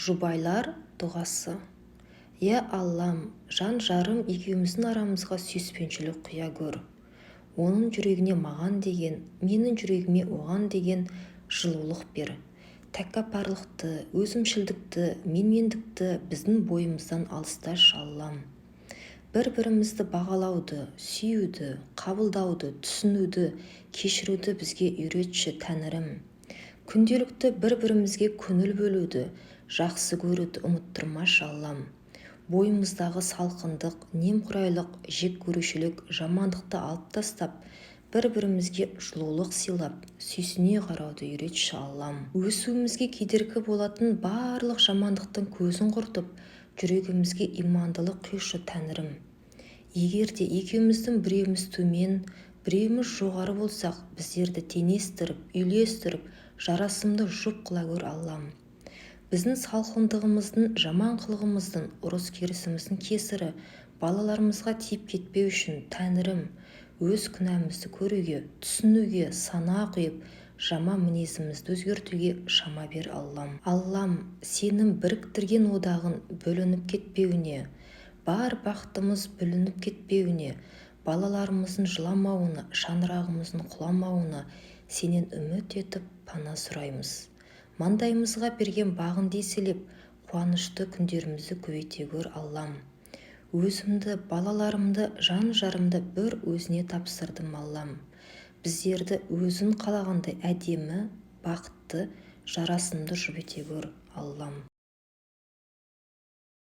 Жұбайлар дұғасы. Е Аллам, жан-жарым екеуміздің арамызға сүйіспеншілік құя көр. Оның жүрегіне маған деген, менің жүрегіме оған деген жылулық бер. Тәкаппарлықты, өзімшілдікті, менмендікті біздің бойымыздан алысташы Аллам. Бір-бірімізді бағалауды, сүюді, қабылдауды, түсінуді, кешіруді бізге үйретші Тәңірім. Күнделікті бір-бірімізге көңіл бөлуді, жақсы көруді ұмыттырмашы Аллам. Бойымыздағы салқындық, немқұрайлық, жек көрушілік, жамандықты алып тастап, бір-бірімізге жылулық сыйлап, сүйсіне қарауды үйретші Аллам. Өсуімізге кедергі болатын барлық жамандықтың көзін құртып, жүрегімізге имандылық құйшы Тәңірім. Егерде екеуміздің біреуміз төмен, біреуміз жоғары болсақ, біздерді теңестіріп, үйлестіріп, жарасымды жұп қыла көр Аллам. Біздің салқындығымыздың, жаман қылығымыздың, ұрыс-керісіміздің кесірі балаларымызға тиіп кетпеу үшін Тәңірім, өз күнәмізді көруге, түсінуге, сана құйып, жаман мінезімізді өзгертуге шама бер Аллам. Аллам, сенің біріктірген одағын бөлініп кетпеуіне, бар бақытымыз бүлініп кетпеуіне, балаларымыздың жыламауына, шаңырағымыздың құламауына сенен үміт етіп пана сұраймыз. Маңдайымызға берген бағыңды еселеп, қуанышты күндерімізді көбейте көр Аллам. Өзімді, балаларымды, жан-жарымды бір өзіне тапсырдым Аллам. Біздерді өзің қалағандай әдемі, бақытты, жарасымды жұп ете көр Аллам.